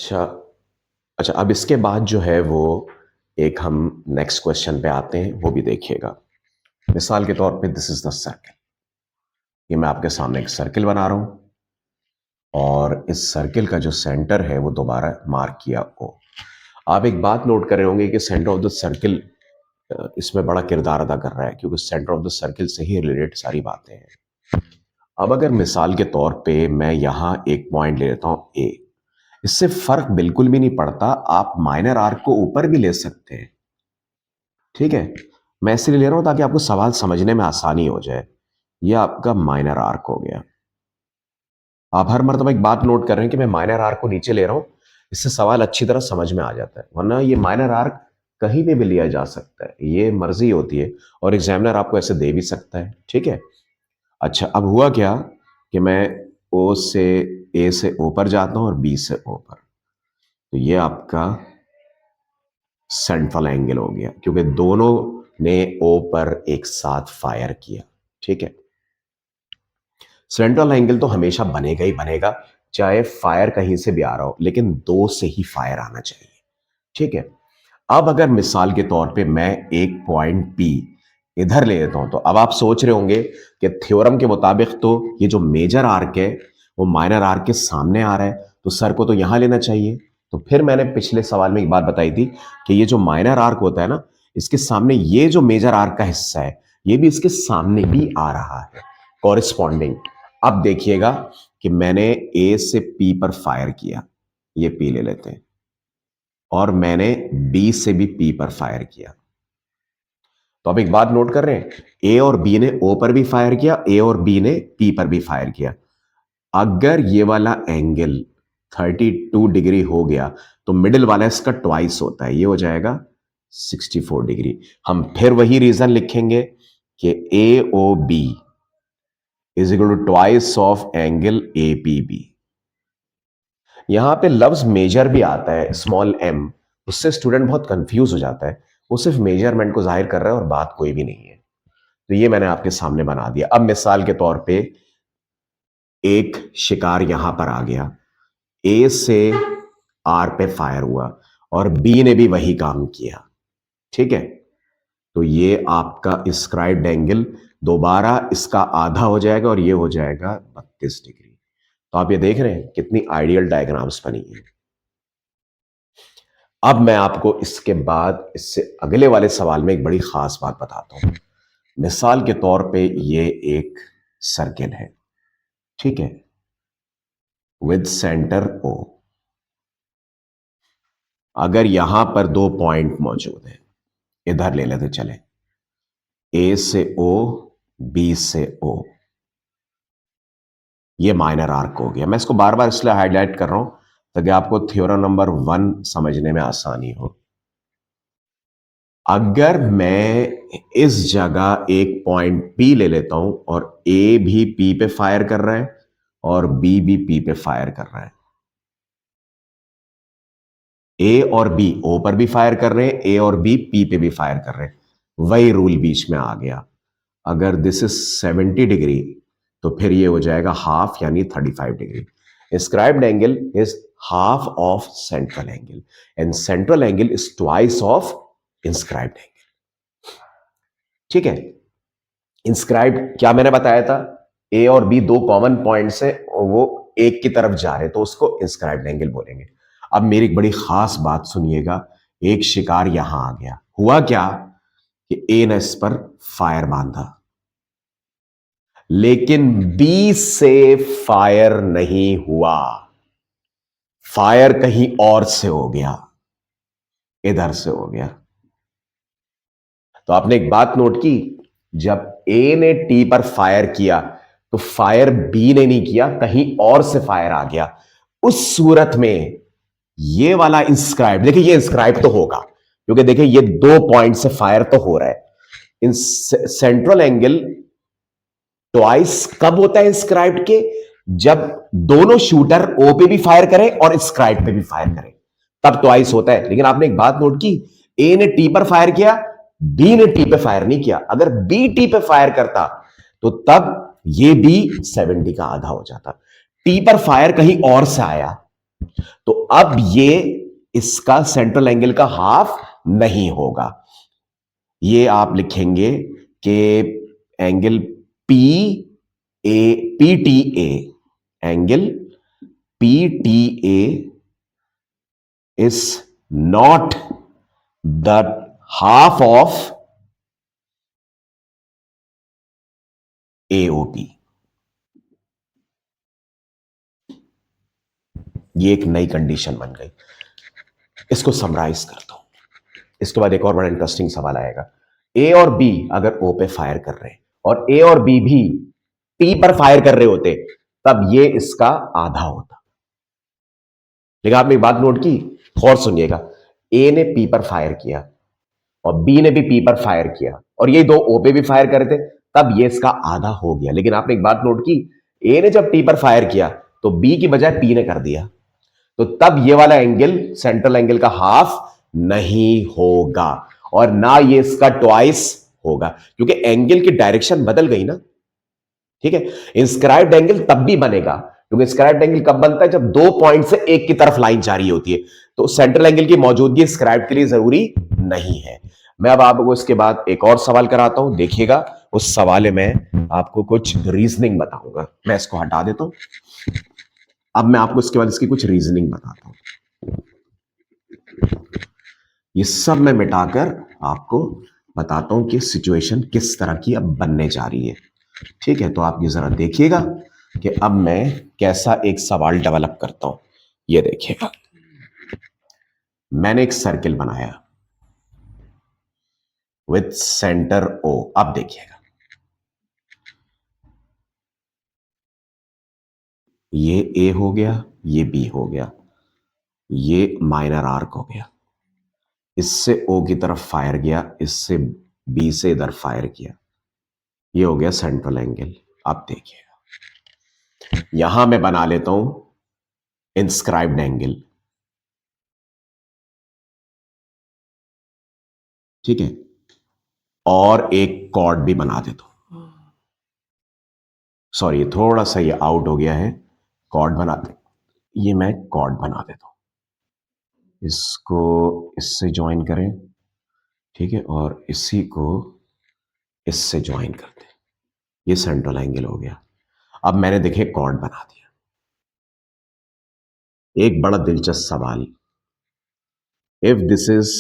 अच्छा। अच्छा, अब इसके बाद जो है वो एक हम नेक्स्ट क्वेश्चन पे आते हैं, वो भी देखिएगा। मिसाल के तौर पे दिस इज द सर्कल। ये मैं आपके सामने एक सर्कल बना रहा हूं और इस सर्कल का जो सेंटर है वो दोबारा मार्क किया ओ। आप एक बात नोट कर रहे होंगे कि सेंटर ऑफ द सर्कल इसमें बड़ा किरदार अदा कर रहा है, क्योंकि सेंटर ऑफ द सर्कल से ही रिलेटेड सारी बातें हैं। अब अगर मिसाल के तौर पे मैं यहां एक पॉइंट ले लेता हूं ए, इससे फर्क बिल्कुल भी नहीं पड़ता, आप माइनर आर्क को ऊपर भी ले सकते हैं। ठीक है, मैं इसलिए ले रहा हूं ताकि आपको सवाल समझने में आसानी हो जाए। ये आपका माइनर आर्क हो गया। आप हर मर्तबा एक बात नोट कर रहे हैं कि मैं माइनर आर्क को नीचे ले रहा हूं, इससे सवाल अच्छी तरह समझ में आ जाता है, वरना ये माइनर आर्क कहीं पे भी लिया जा सकता है, ये मर्जी होती है और एग्जामिनर आपको ऐसे दे भी सकता है। ठीक है। अच्छा, अब हुआ क्या कि मैं ओ से ए से ओ पर जाता हूं और बी से ओ पर, तो ये आपका सेंट्रल एंगल हो गया, क्योंकि दोनों ने ओ पर एक साथ फायर किया। ठीक है, सेंट्रल एंगल तो हमेशा बनेगा ही बनेगा, चाहे फायर कहीं से भी आ रहा हो, लेकिन दो से ही फायर आना चाहिए। ठीक है। अब अगर मिसाल के तौर पे मैं एक पॉइंट पी इधर ले लेता हूं, तो अब आप सोच रहे होंगे कि थ्योरम के मुताबिक तो ये जो मेजर आर्क है वो माइनर आर्क के सामने आ रहा है, तो सर को तो यहां लेना चाहिए। तो फिर मैंने पिछले सवाल में एक बात बताई थी कि ये जो माइनर आर्क होता है ना, इसके सामने ये जो मेजर आर्क का हिस्सा है ये भी इसके सामने भी आ रहा है कॉरिस्पॉन्डिंग। अब देखिएगा कि मैंने ए से पी पर फायर किया, ये पी ले लेते हैं, और मैंने बी से भी पी पर फायर किया। तो अब एक बात नोट कर रहे हैं, ए और बी ने ओ पर भी फायर किया, ए और बी ने पी पर भी फायर किया। अगर ये वाला एंगल 32 डिग्री हो गया तो मिडिल वाला इसका ट्वाइस होता है, ये हो जाएगा 64 डिग्री। हम फिर वही रीजन लिखेंगे कि A O B is equal to twice of angle A P B. यहां पे लफ्ज मेजर भी आता है, स्मॉल एम, उससे स्टूडेंट बहुत कंफ्यूज हो जाता है। वो सिर्फ मेजरमेंट को जाहिर कर रहा है और बात कोई भी नहीं है। तो ये मैंने आपके सामने बना दिया। अब मिसाल के तौर पे एक शिकार यहां पर आ गया, ए से आर पे फायर हुआ और बी ने भी वही काम किया। ठीक है, तो ये आपका स्क्राइब्ड एंगल दोबारा इसका आधा हो जाएगा और ये हो जाएगा 32 डिग्री। तो आप ये देख रहे हैं कितनी आइडियल डायग्राम्स बनी है। अब मैं आपको इसके बाद इससे अगले वाले सवाल में एक बड़ी खास बात बताता हूं। मिसाल के तौर पे ये एक सर्किल है, ठीक है, विद सेंटर ओ। अगर यहां पर दो पॉइंट मौजूद हैं, इधर ले लेते चले, ए से ओ, बी से ओ, ये माइनर आर्क हो गया। मैं इसको बार बार इसलिए हाईलाइट कर रहा हूं ताकि आपको थ्योरम नंबर 1 समझने में आसानी हो। अगर मैं इस जगह एक पॉइंट पी ले लेता हूं और ए भी पी पे फायर कर रहा है और बी भी पी पे फायर कर रहा है, ए और बी ओ पर भी फायर कर रहे हैं, ए और बी पी पे भी फायर कर रहे हैं, वही रूल बीच में आ गया। अगर दिस इज 70 डिग्री तो फिर ये हो जाएगा हाफ, यानी 35 degree. Scribed angle is half of central angle and central angle is twice of inscribed angle. ठीक है, इंस्क्राइब्ड क्या मैंने बताया था, ए और बी दो कॉमन पॉइंट्स है, वो एक की तरफ जा रहे, तो उसको इंस्क्राइब्ड एंगल बोलेंगे। अब मेरी एक बड़ी खास बात सुनिएगा, एक शिकार यहां आ गया, हुआ क्या कि ए ने इस पर फायर बांधा, लेकिन बी से फायर नहीं हुआ, फायर कहीं और से हो गया, इधर से हो गया। तो आपने एक बात नोट की, जब ए ने टी पर फायर किया तो फायर बी ने नहीं किया, कहीं और से फायर आ गया। उस सूरत में ये वाला इंस्क्राइब, देखिए ये इंस्क्राइब तो होगा क्योंकि देखिए ये दो पॉइंट से फायर तो हो रहा है। इन सेंट्रल एंगल ट्वाइस कब होता है इंस्क्राइब्ड के, जब दोनों शूटर ओ पे भी फायर करें और इंस्क्राइब पे भी फायर करें, तब ट्वाइस होता है। लेकिन आपने एक बात नोट की, ए ने टी पर फायर किया, बी ने टी पे फायर नहीं किया। अगर बी टी पे फायर करता तो तब ये बी 70 का आधा हो जाता। टी पर फायर कहीं और से आया, तो अब ये इसका सेंट्रल एंगल का हाफ नहीं होगा। ये आप लिखेंगे कि angle P A P T A, angle P T A is not the half of AOP. ये एक नई कंडीशन बन गई। इसको समराइज करता हूं, इसके बाद एक और बड़ा इंटरेस्टिंग सवाल आएगा। ए और बी अगर ओ पे फायर कर रहे हैं और ए और बी भी पी पर फायर कर रहे होते, तब ये इसका आधा होता। लेकिन आपने एक बात नोट की, गौर सुनिएगा। ए ने पी पर फायर किया और बी ने भी पी पर फायर किया और ये दो ओ पे भी फायर कर रहे थे, तब ये इसका आधा हो गया। लेकिन आपने एक बात नोट की, ए ने जब टी पर फायर किया तो बी की बजाय पी ने कर दिया, तो तब ये वाला एंगल सेंट्रल एंगल का हाफ नहीं होगा और ना ये इसका ट्वाइस होगा, क्योंकि एंगल की डायरेक्शन बदल गई ना। ठीक है, इंस्क्राइब्ड एंगल तब भी बनेगा, क्योंकि इंस्क्राइब्ड एंगल कब बनता है, जब दो पॉइंट से एक की तरफ लाइन जा रही होती है। तो सेंट्रल एंगल की मौजूदगी इंस्क्राइब्ड के लिए जरूरी नहीं है। मैं अब आपको इसके बाद एक और सवाल कराता हूं, देखिएगा। उस सवाल में आपको कुछ रीजनिंग बताऊंगा। मैं इसको हटा देता हूं। अब मैं आपको इसके बाद इसकी कुछ रीजनिंग बताता हूं। ये सब मैं मिटाकर आपको बताता हूं कि सिचुएशन किस तरह की अब बनने जा रही है। ठीक है, तो आप ये जरा देखिएगा कि अब मैं कैसा एक सवाल डेवलप करता हूं। ये देखिएगा, मैंने एक सर्किल बनाया विथ सेंटर ओ। अब देखिएगा, ये ए हो गया, ये बी हो गया, ये माइनर आर्क हो गया, इससे ओ की तरफ फायर गया, इससे बी से इधर फायर किया, ये हो गया सेंट्रल एंगल। अब देखिएगा, यहां मैं बना लेता हूं इंस्क्राइब्ड एंगल। ठीक है, और एक कॉर्ड भी बना देता हूं। सॉरी, थोड़ा सा ये आउट हो गया है, कॉर्ड बना दे। ये मैं कॉर्ड बना देता हूं, इसको इससे ज्वाइन करें। ठीक है, और इसी को इससे ज्वाइन करते हैं। ये सेंट्रल एंगल हो गया। अब मैंने देखिए कॉर्ड बना दिया। एक बड़ा दिलचस्प सवाल, इफ दिस इज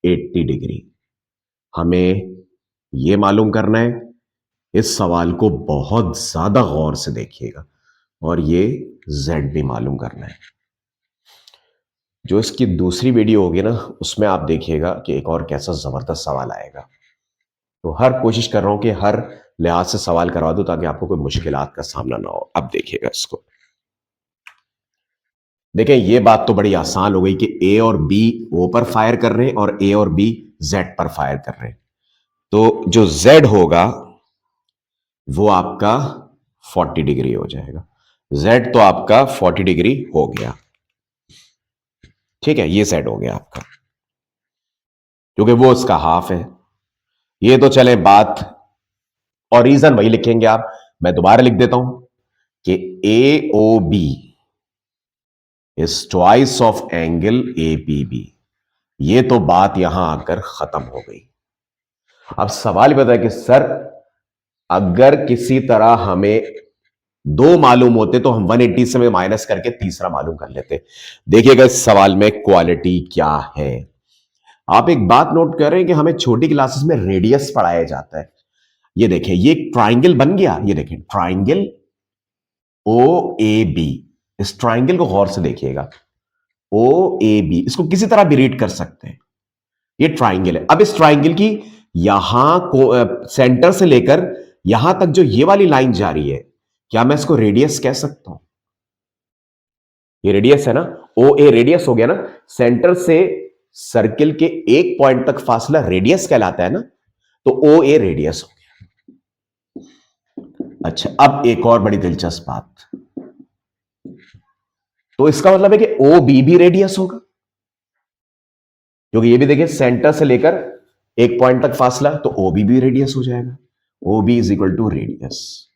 80 डिग्री, हमें यह मालूम करना है। इस सवाल को बहुत ज्यादा गौर से देखिएगा और ये Z भी मालूम करना है। जो इसकी दूसरी वीडियो होगी ना, उसमें आप देखिएगा कि एक और कैसा जबरदस्त सवाल आएगा। तो हर कोशिश कर रहा हूं कि हर लिहाज से सवाल करवा दूं ताकि आपको कोई मुश्किलात का सामना ना हो। अब देखिएगा इसको, देखें, ये बात तो बड़ी आसान हो गई कि ए और बी ओ पर फायर कर रहे हैं और ए और बी जेड पर फायर कर रहे हैं। तो जो जेड होगा वो आपका 40 डिग्री हो जाएगा। जेड तो आपका 40 डिग्री हो गया। ठीक है, ये जेड हो गया आपका, क्योंकि वो उसका हाफ है। ये तो चले बात, और रीजन वही लिखेंगे आप। मैं दोबारा लिख देता हूं कि A O B is twice of angle A P B. ये तो बात यहां आकर खत्म हो गई। अब सवाल बता है कि सर, अगर किसी तरह हमें दो मालूम होते तो हम 180 से माइनस करके तीसरा मालूम कर लेते। देखिएगा इस सवाल में क्वालिटी क्या है। आप एक बात नोट कर रहे हैं कि हमें छोटी क्लासेस में रेडियस पढ़ाया जाता है। ये देखिए, ये ट्राइंगल बन गया। ये देखिए, ट्राइंगल ओ ए बी। इस ट्राइंगल को गौर से देखिएगा, ओ ए बी, इसको किसी तरह भी रीड कर सकते हैं। ये ट्राइंगल है। अब इस ट्राइंगल की यहां को सेंटर से लेकर यहां तक जो ये वाली लाइन जा रही है, क्या मैं इसको रेडियस कह सकता हूं? ये रेडियस है ना, ओ ए रेडियस हो गया ना। सेंटर से सर्किल के एक पॉइंट तक फासला रेडियस कहलाता है ना, तो ओ ए रेडियस हो गया। अच्छा, अब एक और बड़ी दिलचस्प बात, तो इसका मतलब है कि ओ बी भी रेडियस होगा, क्योंकि ये भी देखिए सेंटर से लेकर एक पॉइंट तक फासला, तो ओ बी भी रेडियस हो जाएगा। O B is equal to radius.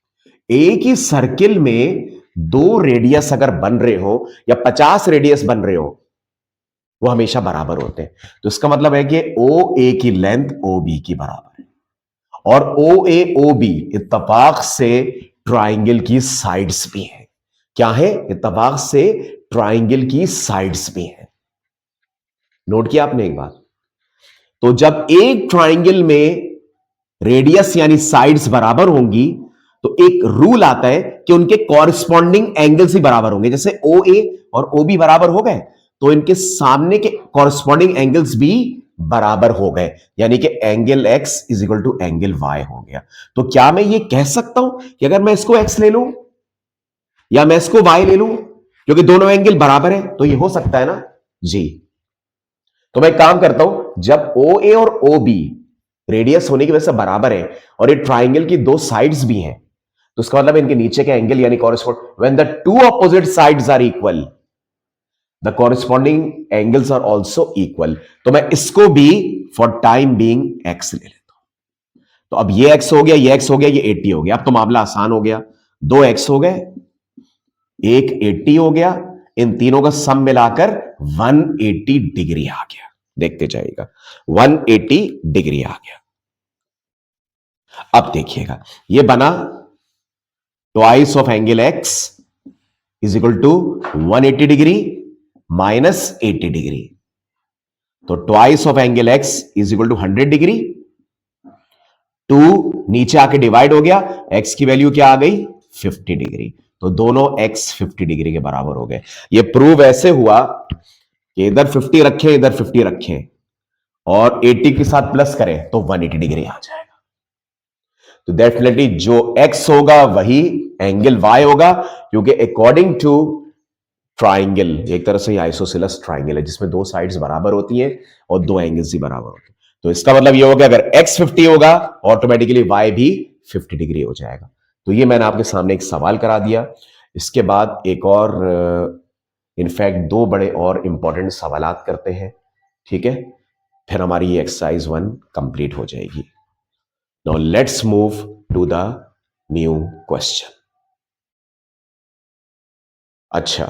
एक ही सर्किल में दो रेडियस अगर बन रहे हो या 50 रेडियस बन रहे हो, वो हमेशा बराबर होते हैं। तो इसका मतलब है कि ओ ए की लेंथ ओ बी की बराबर है, और ओ ए ओ बी इत्तेफाक से ट्राइंगल की साइड्स भी हैं। क्या है? इत्तेफाक से ट्राइंगल की साइड्स भी हैं। नोट किया आपने एक बात? तो जब एक ट्राइंगल में रेडियस यानी साइड्स बराबर होंगी, तो एक रूल आता है कि उनके कॉरिस्पॉन्डिंग एंगल्स ही बराबर होंगे। जैसे ओ ए और ओ बी बराबर हो गए, तो इनके सामने के कॉरिस्पॉन्डिंग एंगल्स भी बराबर हो गए, यानी कि angle x is equal to angle y हो गया। तो क्या मैं ये कह सकता हूं कि अगर मैं इसको एक्स ले लूं या मैं इसको वाई ले लूं, क्योंकि दोनों एंगल बराबर है, तो ये हो सकता है ना जी। तो मैं एक काम करता हूं, जब ओ ए और ओ बी रेडियस होने की वजह से बराबर है और ये ट्राइंगल की दो साइड्स भी हैं, तो इसका मतलब इनके नीचे के एंगल यानी correspond, when the two opposite sides are equal the corresponding angles are also equal. तो मैं इसको भी फॉर टाइम बीइंग एक्स ले लेता हूं। तो अब ये एक्स हो गया, ये एक्स हो गया, ये 80 हो गया। अब तो मामला आसान हो गया, दो एक्स हो गए, एक 80 हो गया, इन तीनों का सम मिलाकर 180 डिग्री आ गया। देखते जाइएगा, 180 डिग्री आ गया। अब देखिएगा, ये बना twice of angle x is equal to 180 degree minus 80 degree. तो twice of angle x is equal to 100 degree. 2 नीचे आके डिवाइड हो गया, एक्स की वैल्यू क्या आ गई? 50 डिग्री। तो दोनों एक्स 50 डिग्री के बराबर हो गए। ये प्रूव ऐसे हुआ कि इधर 50 रखें, इधर 50 रखें और 80 के साथ प्लस करें तो 180 डिग्री आ जाएगा। तो डेफिनेटली जो x होगा वही एंगल y होगा, क्योंकि अकॉर्डिंग टू ट्राइंगल, एक तरह से आइसोसेलेस ट्राइंगल है जिसमें दो साइड्स बराबर होती हैं और दो एंगल्स भी बराबर होते हैं। तो इसका मतलब ये होगा अगर x 50 होगा, ऑटोमेटिकली y भी 50 डिग्री हो जाएगा। तो ये मैंने आपके सामने एक सवाल करा दिया। इसके बाद एक और इनफैक्ट दो बड़े और इंपॉर्टेंट सवालात करते हैं, ठीक है? फिर हमारी ये एक्सरसाइज 1 कंप्लीट हो जाएगी। Now let's move to the new question. अच्छा,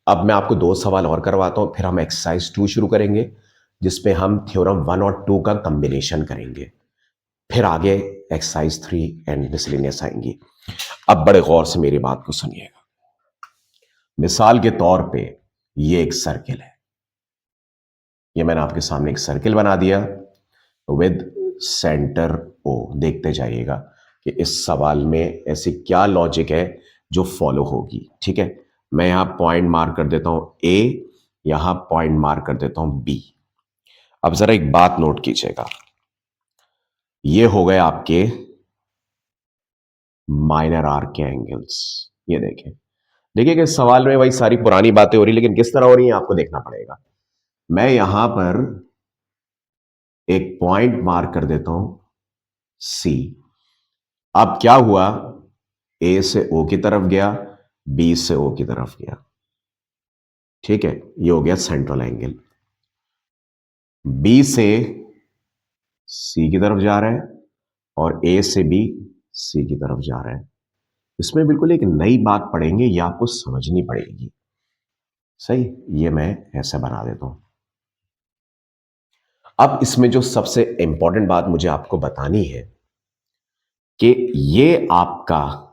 अब मैं आपको दो सवाल और करवाता हूं, फिर हम एक्सरसाइज 2 शुरू करेंगे जिसपे हम थ्योरम 1 और 2 का कॉम्बिनेशन करेंगे। फिर आगे एक्सरसाइज 3 एंड मिसलेनियस आएंगी। अब बड़े गौर से मेरी बात को सुनिएगा। मिसाल के तौर पे ये एक सर्किल है, ये मैंने आपके सामने एक सर्किल बना दिया विद सेंटर ओ। देखते जाइएगा कि इस सवाल में ऐसी क्या लॉजिक है जो फॉलो होगी, ठीक है? मैं यहां पॉइंट मार्क कर देता हूं ए, यहां पॉइंट मार्क कर देता हूं बी। अब जरा एक बात नोट कीजिएगा, ये हो गए आपके माइनर आर्क के एंगल्स। ये देखें, देखिए कि इस सवाल में वही सारी पुरानी बातें हो रही, लेकिन किस तरह हो रही है आपको देखना पड़ेगा। मैं यहां पर एक पॉइंट मार्क कर देता हूं सी। अब क्या हुआ, ए से ओ की तरफ गया, बी से ओ की तरफ गया, ठीक है? ये हो गया सेंट्रल एंगल। बी से सी की तरफ जा रहा है और ए से बी सी की तरफ जा रहा है। इसमें बिल्कुल एक नई बात पढ़ेंगे, ये आपको समझनी पड़ेगी। सही, ये मैं ऐसे बना देता हूं। अब इसमें जो सबसे इंपॉर्टेंट बात मुझे आपको बतानी है कि ये आपका,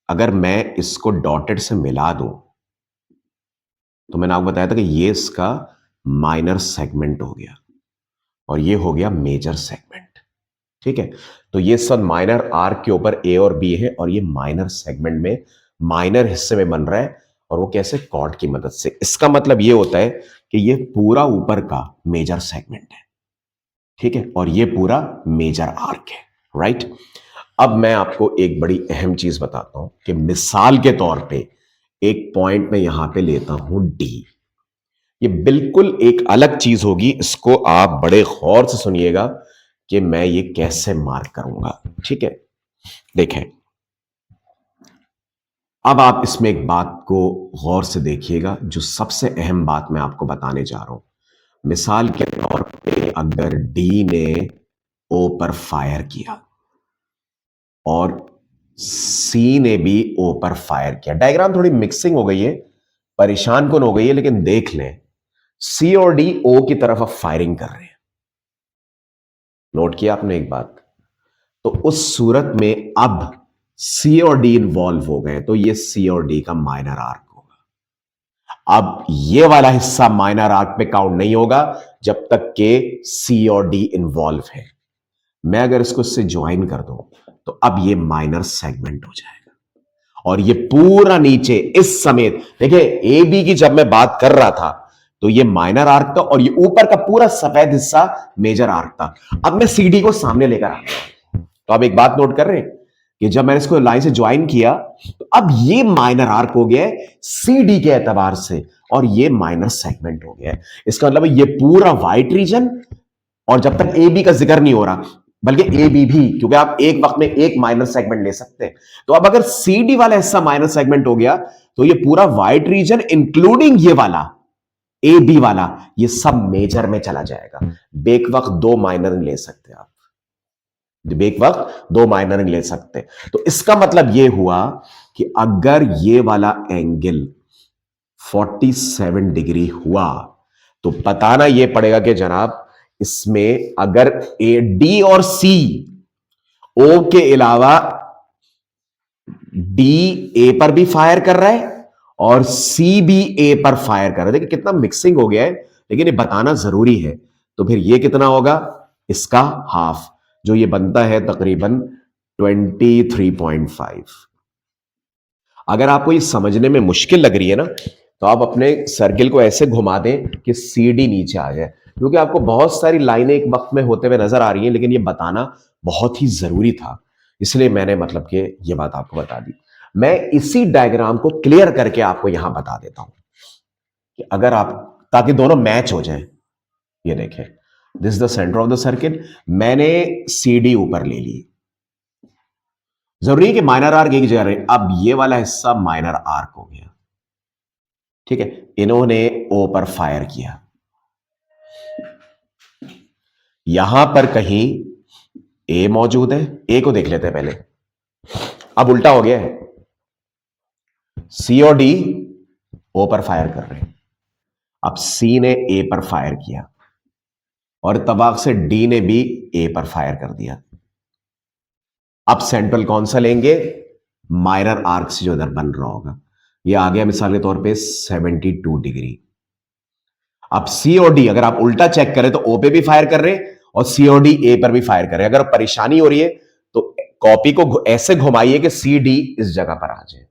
अगर मैं इसको डॉटेड से मिला दूं, तो मैंने आपको बताया था कि ये इसका माइनर सेगमेंट हो गया और ये हो गया मेजर सेगमेंट, ठीक है? तो ये सब माइनर आर्क के ऊपर ए और बी है और ये माइनर सेगमेंट में, माइनर हिस्से में बन रहा है। और वो कैसे? कॉर्ड की मदद से। इसका मतलब ये होता है कि ये पूरा ऊपर का मेजर सेगमेंट है, ठीक है? और ये पूरा मेजर आर्क है, राइट? अब मैं आपको एक बड़ी अहम चीज बताता हूं कि मिसाल के तौर पे एक पॉइंट में यहां पे लेता हूं डी। ये बिल्कुल एक अलग चीज होगी, इसको आप बड़े गौर से सुनिएगा कि मैं ये कैसे मार्क करूंगा, ठीक है? देखें, अब आप इसमें एक बात को गौर से देखिएगा, जो सबसे अहम बात मैं आपको बताने जा रहा हूं। मिसाल के तौर पे अगर डी ने ओ पर फायर किया और सी ने भी ओ पर फायर किया। डायग्राम थोड़ी मिक्सिंग हो गई है, परेशान कौन हो गई है, लेकिन देख लें, सी और डी ओ की तरफ अब फायरिंग कर रहे हैं। नोट किया आपने एक बात? तो उस सूरत में अब सी और डी इन्वॉल्व हो गए, तो ये सी और डी का माइनर आर्क होगा। अब ये वाला हिस्सा माइनर आर्क पे काउंट नहीं होगा जब तक के सी और डी इन्वॉल्व है। मैं अगर इसको इससे ज्वाइन कर दूं तो अब ये माइनर सेगमेंट हो जाएगा, और ये पूरा नीचे इस समेत, देखिए ए बी की जब मैं बात कर रहा था तो ये माइनर आर्क था, और ये ऊपर का पूरा सफेद हिस्सा मेजर आर्क था। अब मैं सी डी को सामने लेकर आ गया। तो अब एक बात नोट कर रहे हैं कि जब मैंने इसको लाइन से ज्वाइन किया तो अब ये माइनर आर्क हो गया है सी डी के एतबार से, और ये माइनर सेगमेंट हो गया है। इसका मतलब ये पूरा व्हाइट रीजन, और जब तक ए बी का जिक्र नहीं हो रहा, बल्कि ए बी भी, क्योंकि आप एक वक्त में एक माइनर सेगमेंट ले सकते हैं। तो अब अगर सी डी वाला हिस्सा माइनर सेगमेंट हो गया तो ये पूरा व्हाइट रीजन इंक्लूडिंग ये वाला ए बी वाला, ये सब मेजर में चला जाएगा। बेक वक्त दो माइनर ले सकते आप, बेक वक्त दो माइनर ले सकते। तो इसका मतलब ये हुआ कि अगर ये वाला एंगल 47 डिग्री हुआ तो बताना ये पड़ेगा कि जनाब इसमें अगर ए डी और सी ओ के अलावा डी ए पर भी फायर कर रहा है और सी भी ए पर फायर कर रहा है। देखिए कितना मिक्सिंग हो गया है, लेकिन ये बताना जरूरी है। तो फिर ये कितना होगा, इसका हाफ, जो ये बनता है तकरीबन 23.5। अगर आपको ये समझने में मुश्किल लग रही है ना, तो आप अपने सर्किल को ऐसे घुमा दें कि सी डी नीचे आ जाए, क्योंकि आपको बहुत सारी लाइनें एक वक्त में होते हुए नजर आ रही हैं, लेकिन ये बताना बहुत ही जरूरी था, इसलिए मैंने मतलब कि ये बात आपको बता दी। मैं इसी डायग्राम को क्लियर करके आपको यहां बता देता हूं कि अगर आप, ताकि दोनों मैच हो जाए। ये देखें, this is the centre of the circle, मैंने सी डी ऊपर ले ली, जरूरी है कि माइनर आर्क एक जगह रहे। अब ये वाला हिस्सा माइनर आर्क हो गया, ठीक है। इन्होंने ओ पर फायर किया, यहां पर कहीं ए मौजूद है, ए को देख लेते हैं पहले। अब उल्टा हो गया है, सी और डी ओ पर फायर कर रहे हैं। अब सी ने ए पर फायर किया और तबाक से डी ने भी ए पर फायर कर दिया। अब सेंट्रल कौन सा लेंगे, माइनर आर्क से जो इधर बन रहा होगा, ये आ गया मिसाल के तौर पे 72 डिग्री। अब सी और डी अगर आप उल्टा चेक करें तो ओ पे भी फायर कर रहे हैं और सी और डी ए पर भी फायर कर रहे हैं। अगर परेशानी हो रही है तो कॉपी को ऐसे घुमाइए कि सी डी इस जगह पर आ जाए,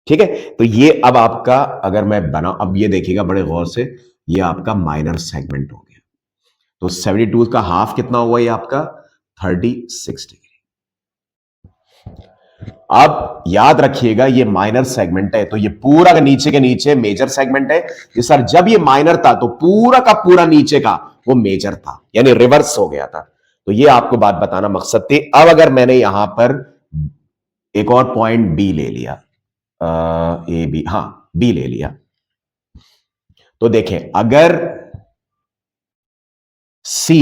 ठीक है। तो ये अब आपका, अगर मैं बना, अब ये देखिएगा बड़े गौर से, ये आपका माइनर सेगमेंट हो गया। तो 72 का हाफ कितना हुआ, ये आपका 36 डिग्री। अब याद रखिएगा ये माइनर सेगमेंट है, तो ये पूरा के नीचे मेजर सेगमेंट है। ये सर जब ये माइनर था तो पूरा का पूरा नीचे का वो मेजर था, यानी रिवर्स हो गया था। तो ये आपको बात बताना मकसद थी। अब अगर मैंने यहां पर एक और पॉइंट बी ले लिया, ए बी, हां बी ले लिया, तो देखें अगर सी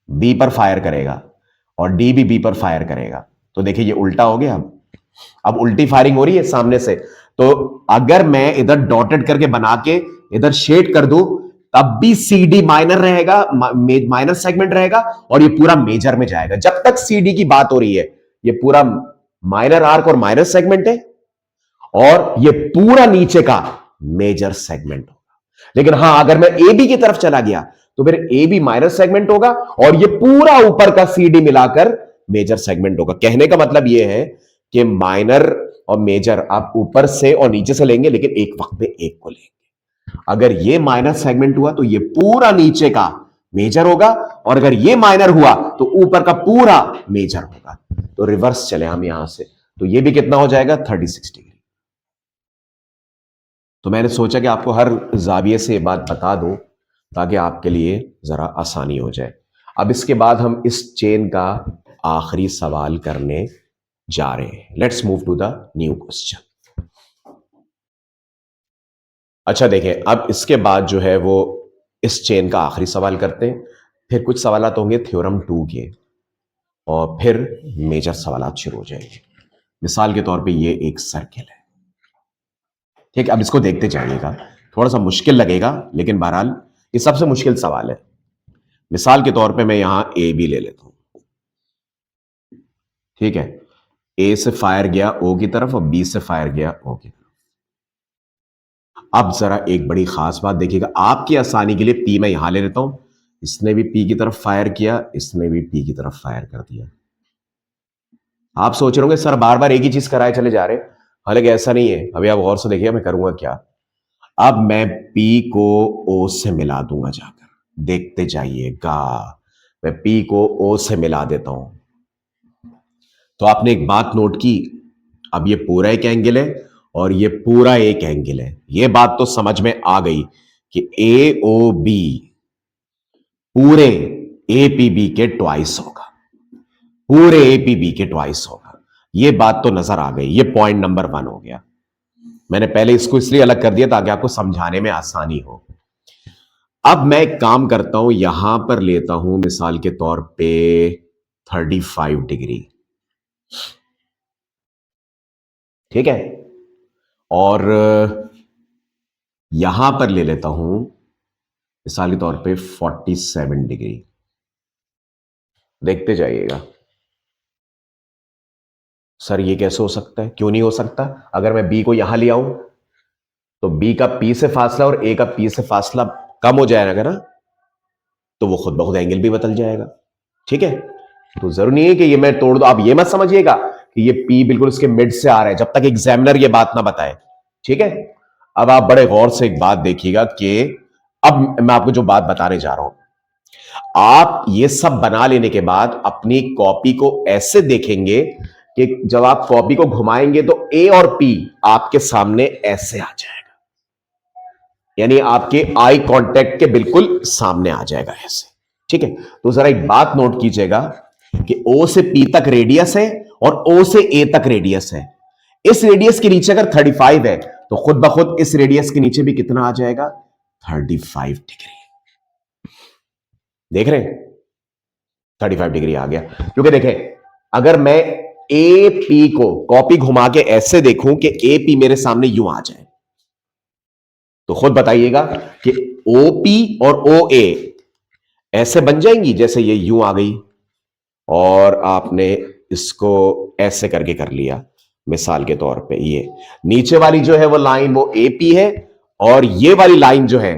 बी पर फायर करेगा और डी भी बी पर फायर करेगा, तो देखिए ये उल्टा हो गया। अब उल्टी फायरिंग हो रही है सामने से, तो अगर मैं इधर डॉटेड करके बना के इधर शेड कर दूं तब भी सी डी माइनर रहेगा, माइनर सेगमेंट रहेगा, और ये पूरा मेजर में जाएगा। जब तक सी डी की बात हो रही है ये पूरा माइनर आर्क और माइनर सेगमेंट है, और ये पूरा नीचे का मेजर सेगमेंट होगा। लेकिन हां अगर मैं ए बी की तरफ चला गया तो फिर ए बी माइनर सेगमेंट होगा और ये पूरा ऊपर का सी डी मिलाकर मेजर सेगमेंट होगा। कहने का मतलब यह है कि माइनर और मेजर आप ऊपर से और नीचे से लेंगे, लेकिन एक वक्त में एक को लेंगे। अगर ये माइनर सेगमेंट हुआ तो ये पूरा नीचे का मेजर होगा, और अगर ये माइनर हुआ तो ऊपर का पूरा मेजर होगा। तो रिवर्स चले हम यहां से, तो ये भी कितना हो जाएगा, 36 डिग्री। तो मैंने सोचा कि आपको हर जाविये से ये बात बता दूं ताकि आपके लिए जरा आसानी हो जाए। अब इसके बाद हम इस चेन का आखिरी सवाल करने जा रहे हैं। Let's move to the new question. अच्छा देखें, अब इसके बाद जो है वो इस चेन का आखिरी सवाल करते हैं, फिर कुछ सवाल होंगे थ्योरम 2 के, और फिर मेजर सवाल शुरू हो जाएंगे। मिसाल के तौर पे ये एक सर्किल है, ठीक। अब इसको देखते जाइएगा, थोड़ा सा मुश्किल लगेगा लेकिन बहरहाल ये सबसे मुश्किल सवाल है। मिसाल के तौर पे मैं यहां ए बी ले लेता हूं, ठीक है। ए से फायर गया ओ की तरफ और बी से फायर गया ओ की तरफ। अब जरा एक बड़ी खास बात देखिएगा, आपकी आसानी के लिए पी मैं यहां ले लेता हूं। इसने भी पी की तरफ फायर किया, इसने भी पी की तरफ फायर कर दिया। आप सोच रहे होंगे सर बार बार एक ही चीज कराए चले जा रहे, हालांकि ऐसा नहीं है। अभी आप गौर से देखिए मैं करूंगा क्या। अब मैं पी को ओ से मिला दूंगा जाकर, देखते जाइएगा। मैं पी को ओ से मिला देता हूं, तो आपने एक बात नोट की, अब ये पूरा एक एंगल है और ये पूरा एक एंगल है। ये बात तो समझ में आ गई कि ए ओ बी पूरे ए पी बी के ट्वाइस होगा, पूरे ए पी बी के ट्वाइस होगा। ये बात तो नजर आ गई। ये पॉइंट नंबर 1 हो गया। मैंने पहले इसको इसलिए अलग कर दिया ताकि आपको समझाने में आसानी हो। अब मैं एक काम करता हूं, यहां पर लेता हूं मिसाल के तौर पे 35 डिग्री, ठीक है। और यहां पर ले लेता हूं मिसाल के तौर पे 47 डिग्री। देखते जाइएगा। सर ये कैसे हो सकता है, क्यों नहीं हो सकता? अगर मैं बी को यहां ले आऊं तो बी का पी से फासला और ए का पी से फासला कम हो जाएगा ना, तो वो खुद ब खुद एंगल भी बदल जाएगा, ठीक है। तो जरूरी नहीं है कि ये मैं तोड़ दो। आप ये मत समझिएगा कि ये पी बिल्कुल इसके मिड से आ रहा है, जब तक एग्जामिनर ये बात ना बताए, ठीक है। अब आप बड़े गौर से एक बात देखिएगा कि अब मैं आपको जो बात बताने जा रहा हूं, आप ये सब बना लेने के बाद अपनी कॉपी को ऐसे देखेंगे कि जब आप कॉपी को घुमाएंगे तो ए और पी आपके सामने ऐसे आ जाएगा, यानी आपके आई कांटेक्ट के बिल्कुल सामने आ जाएगा ऐसे, ठीक है। तो जरा एक बात नोट कीजिएगा कि ओ से पी तक रेडियस है और ओ से ए तक रेडियस है। इस रेडियस के नीचे अगर 35 है तो खुद ब खुद इस रेडियस के नीचे भी कितना आ जाएगा, 35 डिग्री। देख रहे हैं, 35 डिग्री आ गया। क्योंकि देखें, अगर मैं ए पी को कॉपी घुमा के ऐसे देखूं कि ए पी मेरे सामने यूं आ जाए, तो खुद बताइएगा कि ओ पी और ओ ए ऐसे बन जाएंगी जैसे ये यूं आ गई, और आपने इसको ऐसे करके कर लिया। मिसाल के तौर पे ये नीचे वाली जो है वो लाइन वो ए पी है, और ये वाली लाइन जो है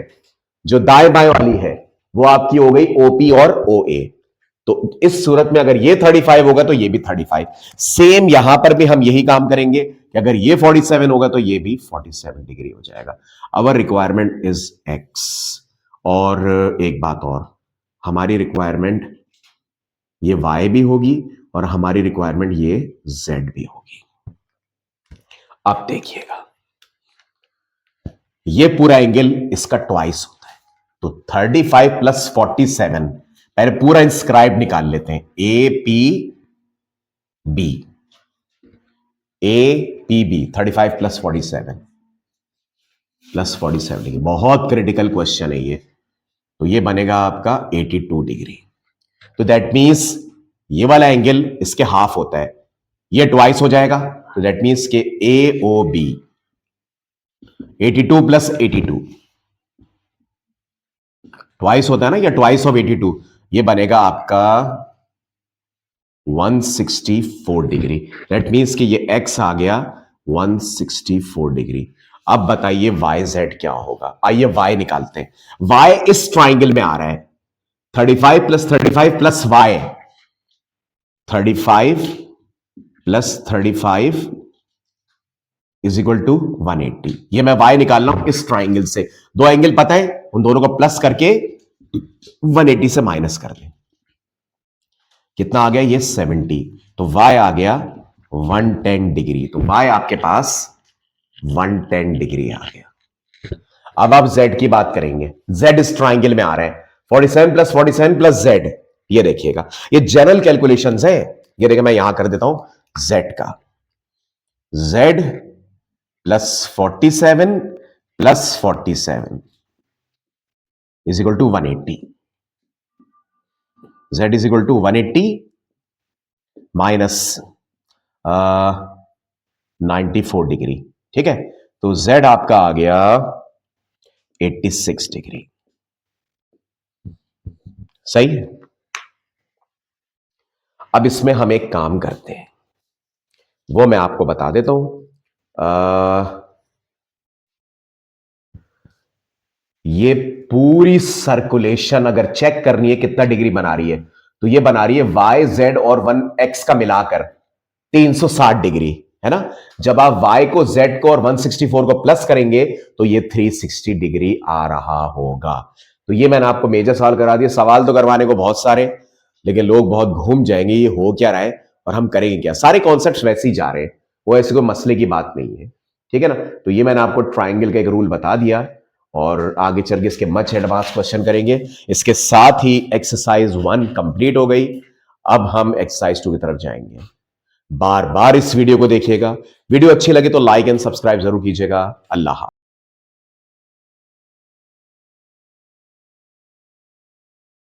जो दाएं बाएं वाली है वो आपकी हो गई ओपी और ओ ए। तो इस सूरत में अगर ये 35 होगा तो ये भी 35। सेम यहां पर भी हम यही काम करेंगे कि अगर ये 47 होगा तो ये भी 47 डिग्री हो जाएगा। अवर रिक्वायरमेंट इज एक्स। और एक बात और, हमारी रिक्वायरमेंट ये y भी होगी और हमारी रिक्वायरमेंट ये z भी होगी। अब देखिएगा, ये पूरा एंगल इसका ट्वाइस होता है, तो 35 प्लस 47, पहले पूरा इंस्क्राइब निकाल लेते हैं। A P B, A P B 35 plus 47 plus 47 degree. बहुत क्रिटिकल क्वेश्चन है ये। तो ये बनेगा आपका 82 डिग्री। तो दैट मीन्स ये वाला एंगल इसके हाफ होता है, ये ट्वाइस हो जाएगा। तो दैट मीन्स के ए ओ बी 82 प्लस 82 ट्वाइस होता है ना, या ट्वाइस ऑफ 82, ये बनेगा आपका 164 डिग्री। दैट मीन्स कि ये x आ गया 164 डिग्री। अब बताइए वाई जेड क्या होगा। आइए y निकालते हैं। y इस ट्राइंगल में आ रहा है, 35 plus 35 plus y, 35 plus 35 is equal to 180। ये मैं y निकाल रहा हूं इस ट्राइंगल से। दो एंगल पता है, उन दोनों को प्लस करके 180 से माइनस कर दें। कितना आ गया ये 70, तो y आ गया 110 डिग्री। तो y आपके पास 110 डिग्री आ गया। अब आप z की बात करेंगे। z इस ट्राइंगल में आ रहा है, 47 प्लस 47 प्लस z। ये देखिएगा, ये जनरल कैलकुलेशंस है। ये देखिए मैं यहां कर देता हूं z का, z plus 47 plus 47 is equal to 180। z is equal to 180 minus 94 degree. ठीक है, तो z आपका आ गया 86 डिग्री। सही है। अब इसमें हम एक काम करते हैं, वो मैं आपको बता देता हूं। ये पूरी सर्कुलेशन अगर चेक करनी है कितना डिग्री बना रही है, तो ये बना रही है y z और 1x का मिलाकर 360 डिग्री, है ना। जब आप y को z को और 164 को प्लस करेंगे तो ये 360 डिग्री आ रहा होगा। तो ये मैंने आपको मेजर सवाल करा दिया। सवाल तो करवाने को बहुत सारे, लेकिन लोग बहुत घूम जाएंगे ये हो क्या रहा है और हम करेंगे क्या। सारे कॉन्सेप्ट्स वैसे ही जा रहे हैं, वो ऐसे कोई मसले की बात नहीं है। ठीक है ना। तो ये मैंने आपको ट्राइंगल का एक रूल बता दिया और आगे चल के इसके मच एडवांस क्वेश्चन करेंगे। इसके साथ ही एक्सरसाइज 1 कंप्लीट हो गई। अब हम एक्सरसाइज 2 की तरफ जाएंगे। बार बार इस वीडियो को देखिएगा। वीडियो अच्छी लगे तो लाइक एंड सब्सक्राइब जरूर कीजिएगा। अल्लाह हाफ़िज़।